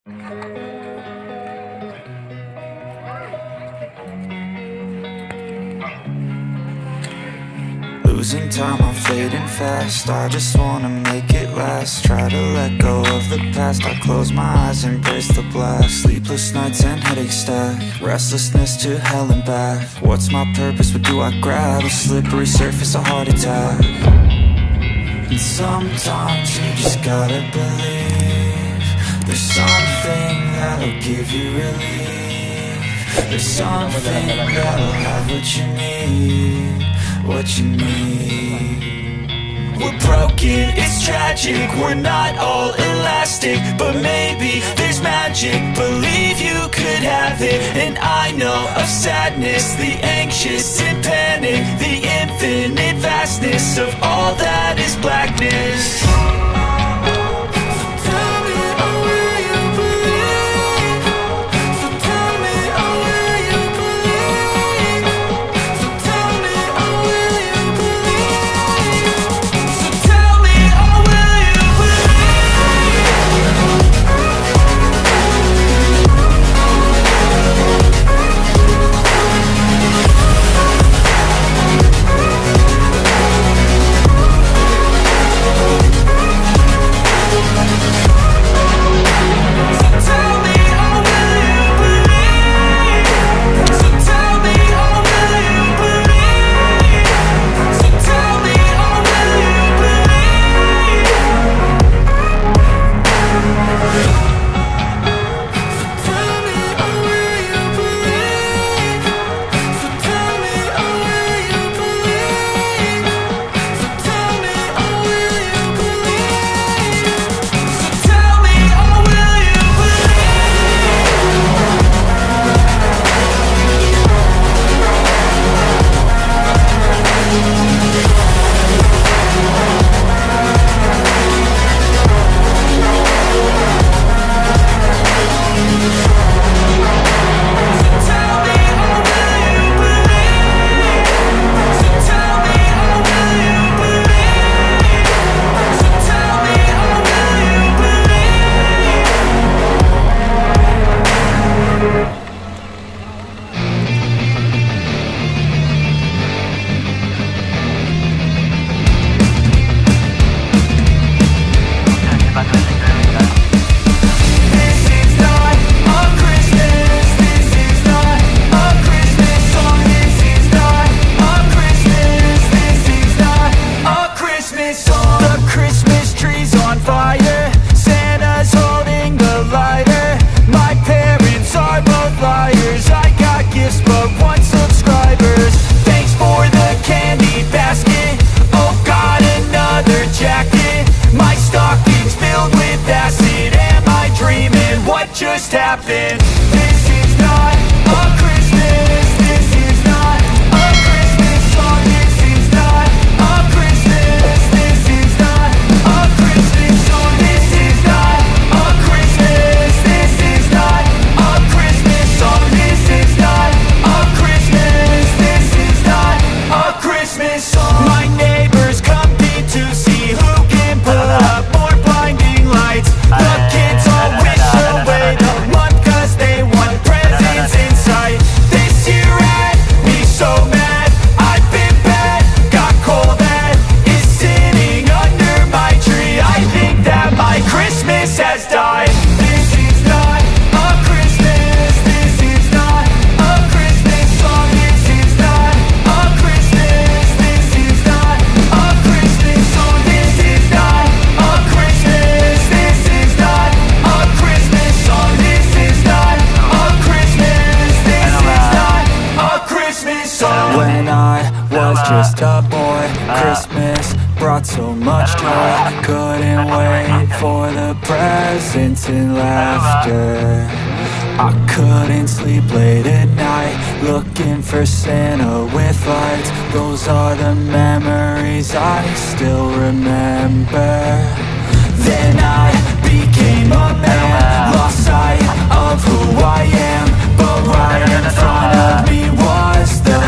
Losing time, I'm fading fast. I just wanna make it last. Try to let go of the past. I close my eyes, embrace the blast. Sleepless nights and headaches stack. Restlessness to hell and back. What's my purpose? What do I grab? A slippery surface, a heart attack. And sometimes you just gotta believe there's something that'll give you relief. There's something that'll have what you need, what you need. We're broken, it's tragic, we're not all elastic, but maybe there's magic. Believe you could have it. And I know of sadness, the anxious and panic, the infinite vastness of all that is blackness. Just happened. This is not a Christmas. This is not a Christmas song. This is not a Christmas. This is not a Christmas song. This is not a Christmas. This is not a Christmas song. This is not a Christmas. This is not a Christmas song. My neighbors compete to see who can put up more blinding lights. The kids all wish away the month 'cause they want presents in sight. This year had me so mad, I've been bad, got coal that is sitting under my tree. I think that my Christmas has died. This is not a Christmas. This is not a Christmas song. This is not a Christmas. This is not a Christmas song. This is not a Christmas. This is not a Christmas song. This is not a Christmas. This is not a Christmas song. When I was just a boy, Christmas brought so much joy. Couldn't wait for the presents and laughter. I couldn't sleep late at night, looking for Santa with lights. Those are the memories I still remember. Then I became a man, lost sight of who I am, but right in front of me was the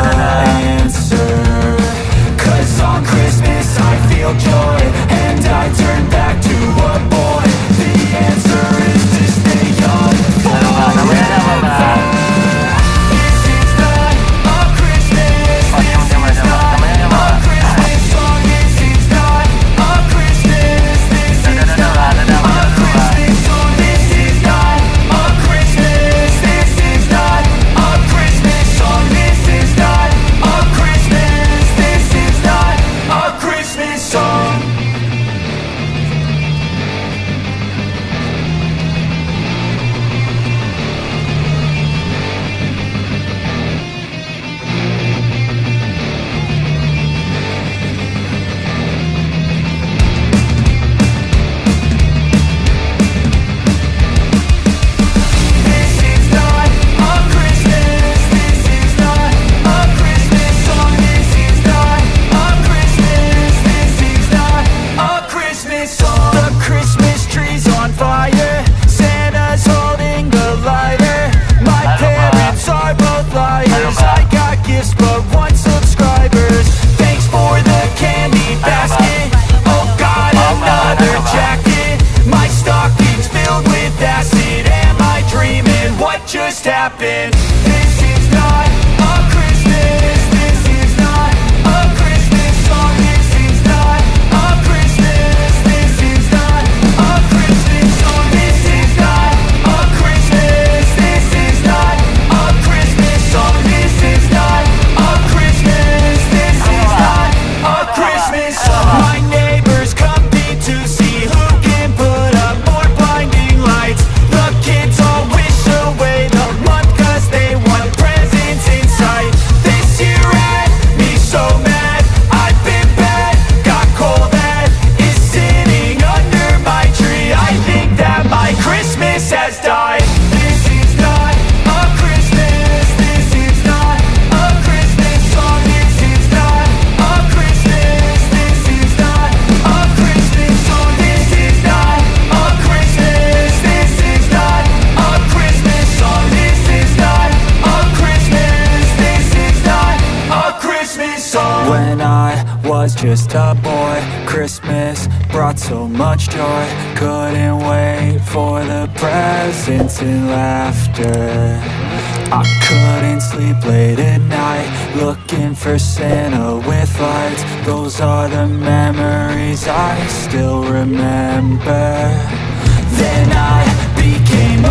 answer. 'Cause on Christmas I feel joy, and I turn back to a boy. The answer is to stay young. just happened. This is not a Christmas. This is not a Christmas song. This is not a Christmas. This is not a Christmas song. This is not a Christmas. This is not a Christmas song. This is not a Christmas. This is not a Christmas song. My neighbors compete to see who can put up more blinding lights. The kids all wish away the month 'cause they want presents in sight. This year had me so mad, I've been bad, got coal that is sitting under my tree. I think that my Christmas has died. This is not a Christmas. This is not a Christmas song. This is not a Christmas. This is not a Christmas song. This is not a Christmas. This is not a Christmas song. This is not a Christmas. This is not a Christmas song. When I was just a boy, Christmas brought so much joy. Couldn't wait for the presents and laughter. I couldn't sleep late at night, looking for Santa with lights. Those are the memories I still remember. Then I became